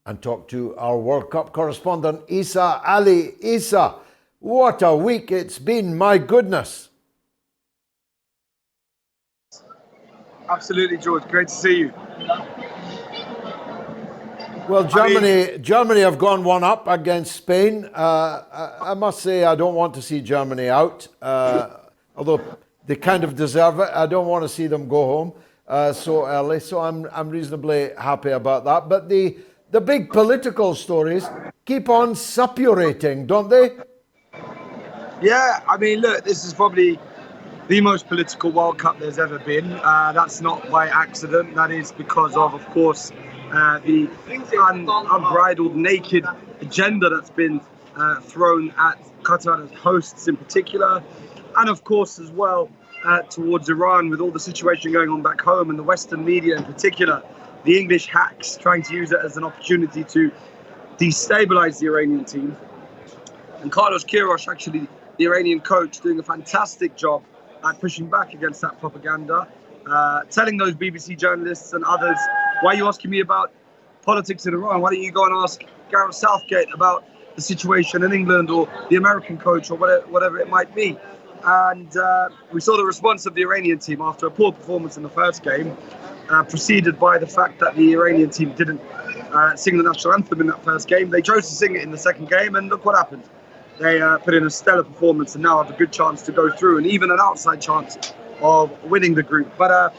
and talk to our World Cup correspondent, Isa Ali. Isa, what a week it's been, my goodness. Absolutely, George. Great to see you. Well, Germany have gone one up against Spain. I must say I don't want to see Germany out, although they kind of deserve it. I don't want to see them go home so early, so I'm reasonably happy about that. But the big political stories keep on suppurating, don't they? Yeah, I mean, look, this is probably the most political World Cup there's ever been. That's not by accident. That is because of course, the unbridled, naked agenda that's been thrown at Qatar as hosts in particular, and of course as well towards Iran with all the situation going on back home and the Western media in particular, the English hacks trying to use it as an opportunity to destabilize the Iranian team. And Carlos Queiroz, actually the Iranian coach, doing a fantastic job at pushing back against that propaganda, telling those BBC journalists and others, why are you asking me about politics in Iran? Why don't you go and ask Gareth Southgate about the situation in England or the American coach or whatever it might be? And we saw the response of the Iranian team after a poor performance in the first game, preceded by the fact that the Iranian team didn't sing the national anthem in that first game. They chose to sing it in the second game, and look what happened. They put in a stellar performance and now have a good chance to go through and even an outside chance of winning the group. But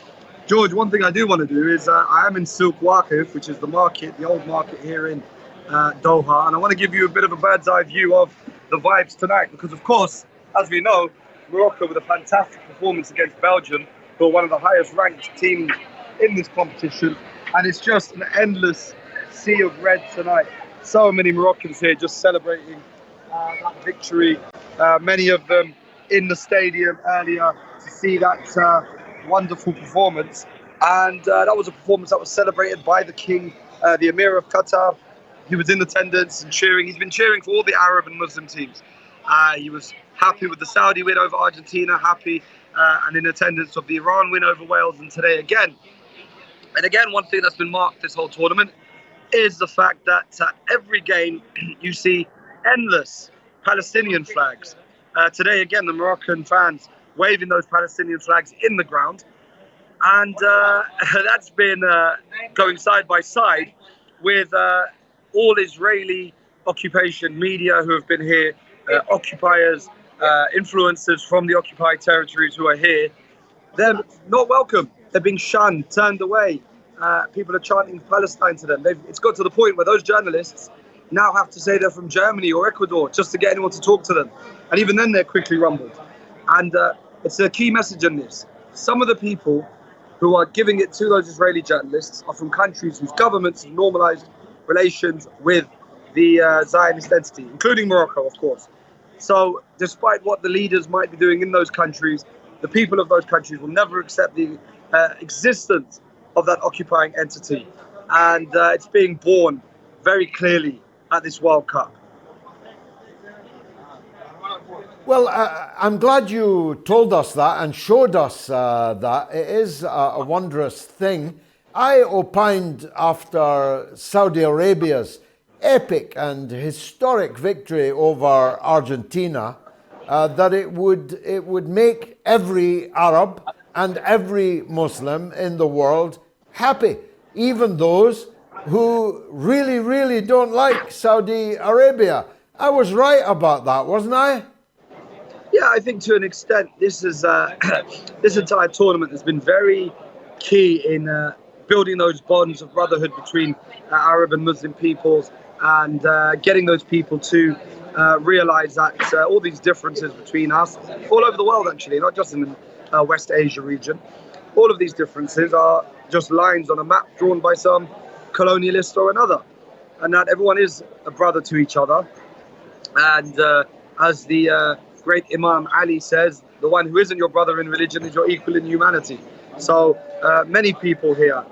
George, one thing I do want to do is I am in Souk Waqif, which is the market, the old market here in Doha, and I want to give you a bit of a bird's eye view of the vibes tonight because, of course, as we know, Morocco with a fantastic performance against Belgium, who are one of the highest ranked teams in this competition, and it's just an endless sea of red tonight. So many Moroccans here just celebrating that victory, many of them in the stadium earlier to see that wonderful performance, and that was a performance that was celebrated by the king, the Emir of Qatar. He was in attendance and cheering. He's been cheering for all the Arab and Muslim teams. He was happy with the Saudi win over Argentina, happy and in attendance of the Iran win over Wales, and today again. And again, one thing that's been marked this whole tournament is the fact that every game you see endless Palestinian flags. Today, again, the Moroccan fans waving those Palestinian flags in the ground. And that's been going side by side with all Israeli occupation media who have been here, occupiers, influencers from the occupied territories who are here. They're not welcome. They're being shunned, turned away. People are chanting Palestine to them. It's got to the point where those journalists now have to say they're from Germany or Ecuador just to get anyone to talk to them. And even then they're quickly rumbled. And it's a key message in this. Some of the people who are giving it to those Israeli journalists are from countries whose governments have normalized relations with the Zionist entity, including Morocco, of course. So despite what the leaders might be doing in those countries, the people of those countries will never accept the existence of that occupying entity. And it's being born very clearly at this World Cup. Well, I'm glad you told us that and showed us that. It is a wondrous thing. I opined after Saudi Arabia's epic and historic victory over Argentina that it would make every Arab and every Muslim in the world happy, even those who really, really don't like Saudi Arabia. I was right about that, wasn't I? Yeah, I think to an extent, this is this entire tournament has been very key in building those bonds of brotherhood between Arab and Muslim peoples, and getting those people to realize that all these differences between us, all over the world actually, not just in the West Asia region, all of these differences are just lines on a map drawn by some colonialist or another, and that everyone is a brother to each other. And as the great Imam Ali says, the one who isn't your brother in religion is your equal in humanity. So many people here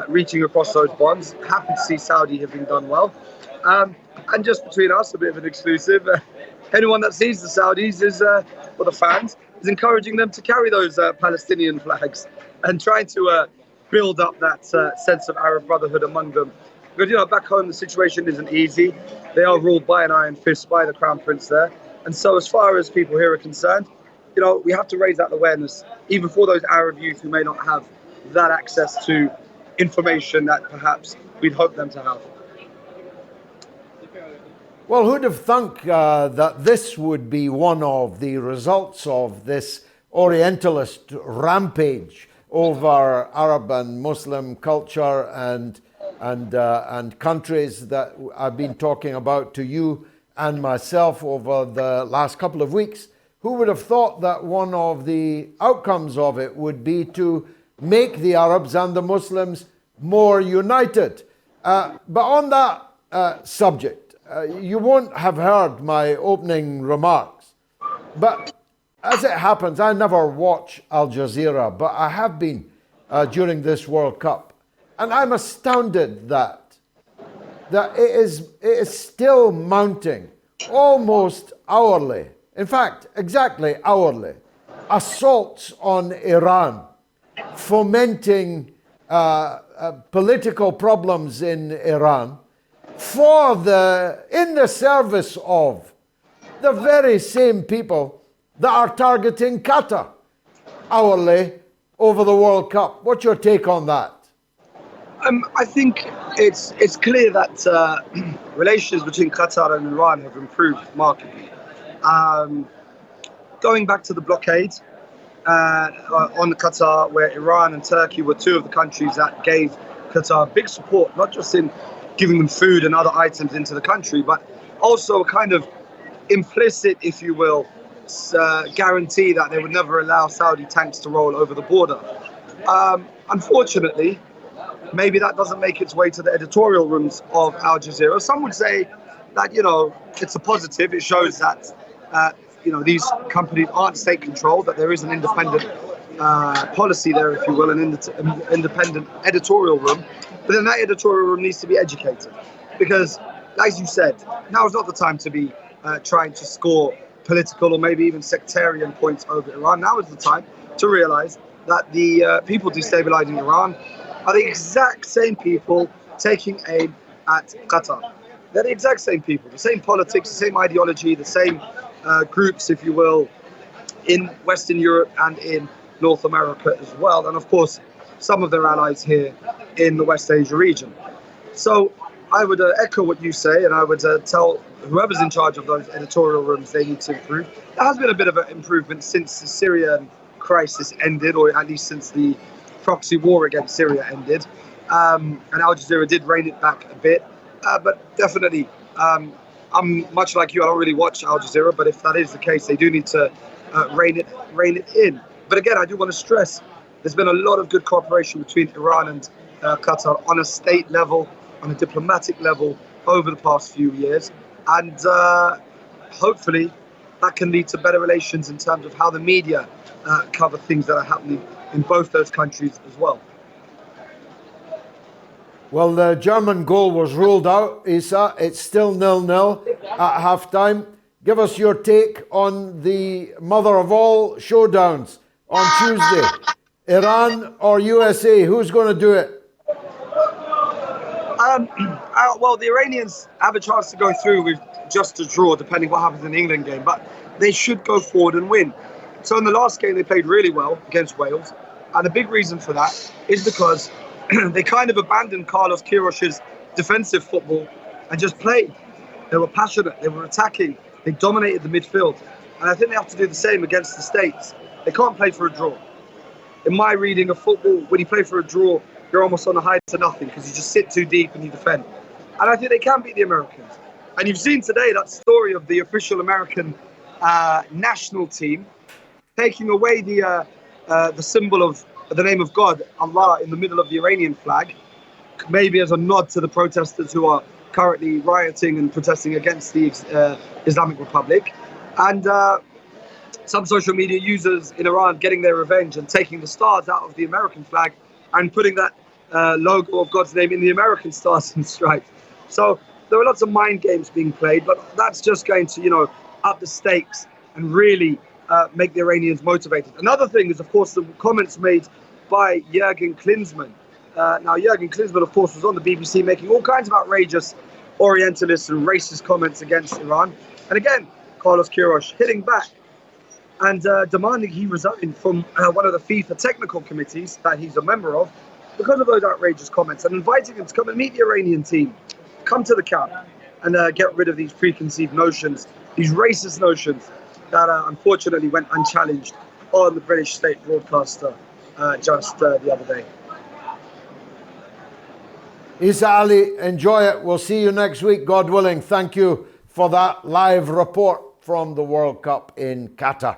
reaching across those bonds, happy to see Saudi having done well. And just between us, a bit of an exclusive, anyone that sees the Saudis is, or the fans, is encouraging them to carry those Palestinian flags and trying to build up that sense of Arab brotherhood among them. Because, back home the situation isn't easy. They are ruled by an iron fist by the Crown Prince there. And so as far as people here are concerned, we have to raise that awareness, even for those Arab youth who may not have that access to information that perhaps we'd hope them to have. Well, who'd have thunk that this would be one of the results of this Orientalist rampage over Arab and Muslim culture and countries that I've been talking about to you and myself over the last couple of weeks? Who would have thought that one of the outcomes of it would be to make the Arabs and the Muslims more united? But on that subject, you won't have heard my opening remarks, but as it happens, I never watch Al Jazeera, but I have been during this World Cup, and I'm astounded that it is still mounting almost hourly, in fact, exactly hourly, assaults on Iran, fomenting political problems in Iran, in the service of the very same people that are targeting Qatar hourly over the World Cup. What's your take on that? I think it's clear that relations between Qatar and Iran have improved markedly. Going back to the blockade on Qatar, where Iran and Turkey were two of the countries that gave Qatar big support, not just in giving them food and other items into the country, but also a kind of implicit, if you will, guarantee that they would never allow Saudi tanks to roll over the border. Unfortunately, maybe that doesn't make its way to the editorial rooms of Al Jazeera. Some would say that, it's a positive. It shows that, these companies aren't state-controlled, that there is an independent policy there, if you will, an independent editorial room. But then that editorial room needs to be educated. Because, as you said, now is not the time to be trying to score political or maybe even sectarian points over Iran. Now is the time to realize that the people destabilizing Iran are the exact same people taking aim at Qatar. They're the exact same people, the same politics, the same ideology, the same groups, if you will, in Western Europe and in North America as well. And of course, some of their allies here in the West Asia region. So I would echo what you say, and I would tell whoever's in charge of those editorial rooms they need to improve. There has been a bit of an improvement since the Syrian crisis ended, or at least since the proxy war against Syria ended. And Al Jazeera did rein it back a bit. But definitely, I'm much like you, I don't really watch Al Jazeera, but if that is the case, they do need to rein it in. But again, I do want to stress, there's been a lot of good cooperation between Iran and Qatar on a state level, on a diplomatic level over the past few years. And hopefully that can lead to better relations in terms of how the media cover things that are happening in both those countries as well. Well, the German goal was ruled out, Isa. It's still 0-0 at half-time. Give us your take on the mother of all showdowns on Tuesday. Iran or USA? Who's going to do it? Well, the Iranians have a chance to go through with just a draw, depending what happens in the England game. But they should go forward and win. So in the last game, they played really well against Wales. And a big reason for that is because they kind of abandoned Carlos Queiroz's defensive football and just played. They were passionate, they were attacking, they dominated the midfield. And I think they have to do the same against the States. They can't play for a draw. In my reading of football, when you play for a draw, you're almost on a high to nothing because you just sit too deep and you defend. And I think they can beat the Americans. And you've seen today that story of the official American national team taking away the symbol of the name of God, Allah, in the middle of the Iranian flag, maybe as a nod to the protesters who are currently rioting and protesting against the Islamic Republic. And some social media users in Iran getting their revenge and taking the stars out of the American flag and putting that logo of God's name in the American stars and stripes. So there are lots of mind games being played, but that's just going to, up the stakes and really make the Iranians motivated. Another thing is, of course, the comments made by Jürgen Klinsmann Now, Jurgen Klinsmann, of course, was on the BBC making all kinds of outrageous Orientalist and racist comments against Iran. And again, Carlos Queiroz hitting back and demanding he resign from one of the FIFA technical committees that he's a member of because of those outrageous comments, and inviting him to come and meet the Iranian team, come to the camp, and get rid of these preconceived notions, these racist notions that unfortunately went unchallenged on the British state broadcaster just the other day. Isa Ali, enjoy it. We'll see you next week, God willing. Thank you for that live report from the World Cup in Qatar.